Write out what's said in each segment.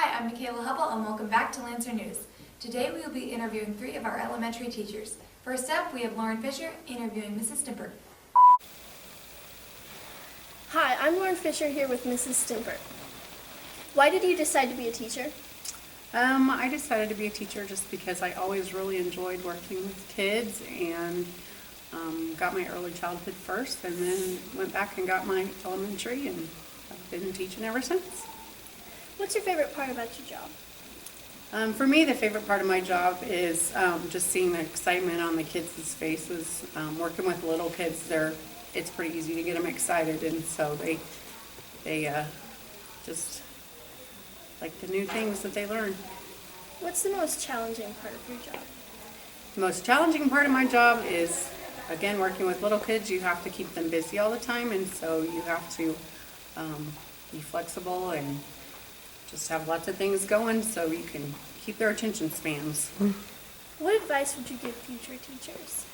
Hi, I'm Michaela Hubble and welcome back to Lancer News. Today we will be interviewing 3 of our elementary teachers. First up, we have Lauren Fisher interviewing Mrs. Stimper. Hi, I'm Lauren Fisher here with Mrs. Stimper. Why did you decide to be a teacher? I decided to be a teacher just because I always really enjoyed working with kids and got my early childhood first and then went back and got my elementary and I've been teaching ever since. What's your favorite part about your job? For me, the favorite part of my job is just seeing the excitement on the kids' faces. Working with little kids, it's pretty easy to get them excited, and so they just like the new things that they learn. What's the most challenging part of your job? The most challenging part of my job is, again, working with little kids. You have to keep them busy all the time, and so you have to be flexible and just have lots of things going so you can keep their attention spans. What advice would you give future teachers?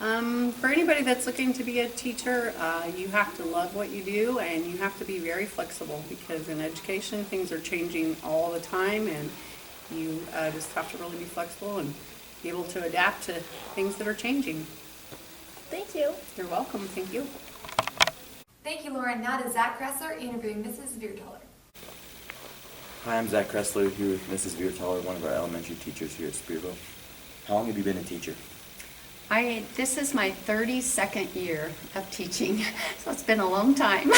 For anybody that's looking to be a teacher, you have to love what you do and you have to be very flexible because in education things are changing all the time and you just have to really be flexible and be able to adapt to things that are changing. Thank you. You're welcome. Thank you. Thank you, Lauren. Now to Zach Kressler interviewing Mrs. Viertaler. Hi, I'm Zach Kressler here with Mrs. Viertaler, one of our elementary teachers here at Spearville. How long have you been a teacher? This is my 32nd year of teaching, so it's been a long time.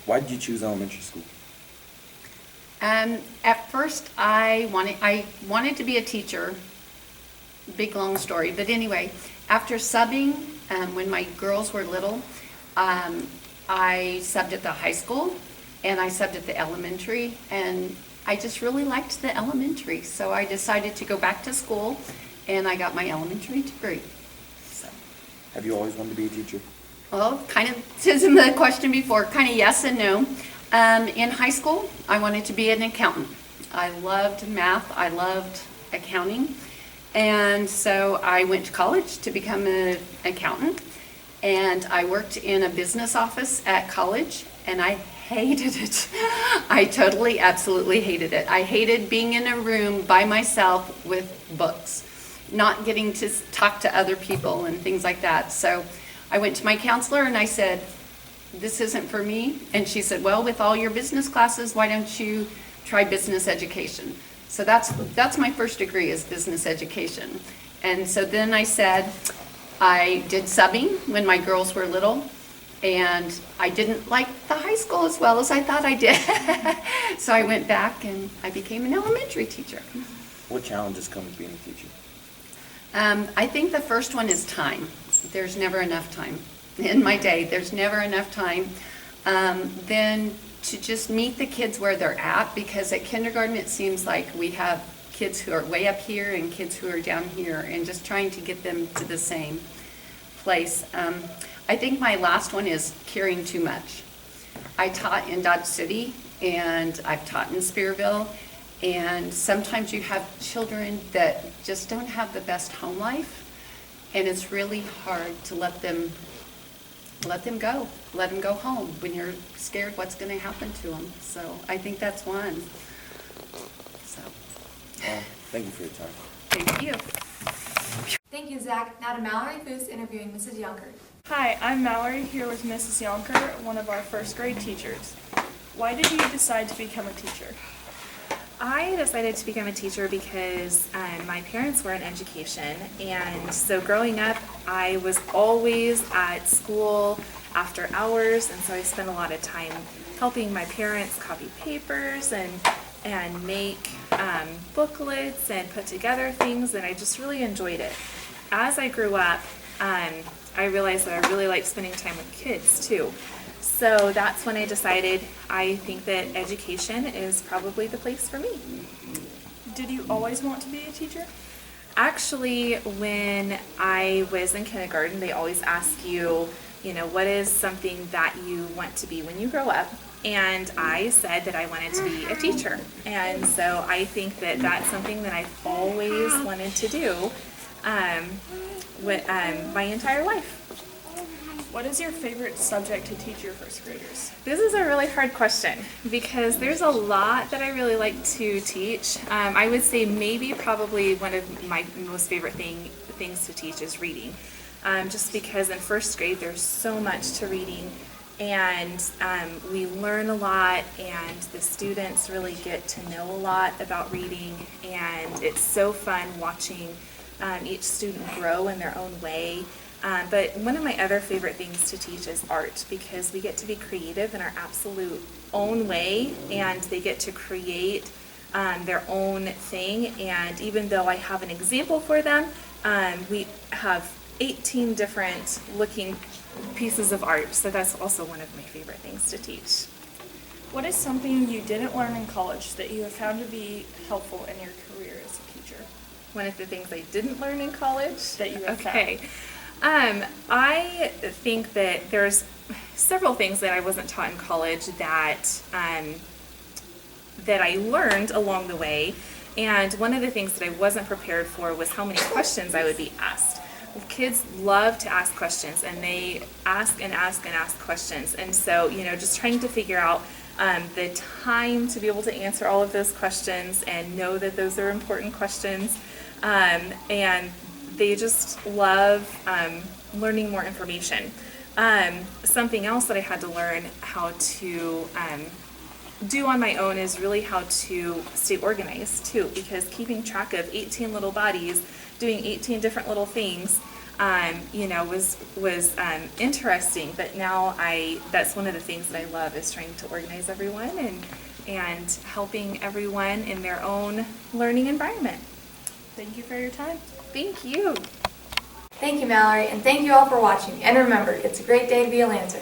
Why did you choose elementary school? At first, I wanted to be a teacher. Big long story, but anyway, after subbing, when my girls were little, I subbed at the high school and I subbed at the elementary, and I just really liked the elementary, so I decided to go back to school. And I got my elementary degree. So. Have you always wanted to be a teacher? Well, kind of, since in the question before, kind of yes and no. In high school, I wanted to be an accountant. I loved math, I loved accounting. And so I went to college to become an accountant. And I worked in a business office at college, and I hated it. I totally, absolutely hated it. I hated being in a room by myself with books, not getting to talk to other people and things like that. So I went to my counselor and I said, this isn't for me. And she said, well, with all your business classes, why don't you try business education? So that's my first degree, is business education. And so then I said, I did subbing when my girls were little, and I didn't like the high school as well as I thought I did. So I went back and I became an elementary teacher. What challenges come with being a teacher? I think the first one is time. There's never enough time. In my day, there's never enough time. Then to just meet the kids where they're at, because at kindergarten it seems like we have kids who are way up here and kids who are down here, and just trying to get them to the same place. I think my last one is caring too much. I taught in Dodge City and I've taught in Spearville. And sometimes you have children that just don't have the best home life, and it's really hard to let them go home when you're scared what's going to happen to them. So I think that's one. So. Thank you for your time. Thank you. Thank you, Zach. Now to Mallory Foose interviewing Mrs. Yonker. Hi, I'm Mallory here with Mrs. Yonker, one of our first grade teachers. Why did you decide to become a teacher? I decided to become a teacher because my parents were in education, and so growing up I was always at school after hours, and so I spent a lot of time helping my parents copy papers and make booklets and put together things, and I just really enjoyed it. As I grew up, I realized that I really liked spending time with kids too. So that's when I decided I think that education is probably the place for me. Did you always want to be a teacher? Actually, when I was in kindergarten, they always ask you, what is something that you want to be when you grow up? And I said that I wanted to be a teacher. And so I think that that's something that I've always wanted to do my entire life. What is your favorite subject to teach your first graders? This is a really hard question because there's a lot that I really like to teach. I would say maybe probably one of my most favorite things to teach is reading. Just because in first grade there's so much to reading, and we learn a lot, and the students really get to know a lot about reading, and it's so fun watching each student grow in their own way. But one of my other favorite things to teach is art, because we get to be creative in our absolute own way, and they get to create their own thing. And even though I have an example for them, we have 18 different looking pieces of art, so that's also one of my favorite things to teach. What is something you didn't learn in college that you have found to be helpful in your career as a teacher? One of the things I didn't learn in college? That you have Okay. I think that there's several things that I wasn't taught in college that I learned along the way. And one of the things that I wasn't prepared for was how many questions I would be asked. Kids love to ask questions, and they ask and ask and ask questions. And so, just trying to figure out the time to be able to answer all of those questions and know that those are important questions. And they just love learning more information. Something else that I had to learn how to do on my own is really how to stay organized too, because keeping track of 18 little bodies doing 18 different little things, was interesting. But now that's one of the things that I love, is trying to organize everyone and helping everyone in their own learning environment. Thank you for your time. Thank you. Thank you, Mallory, and thank you all for watching. And remember, it's a great day to be a Lancer.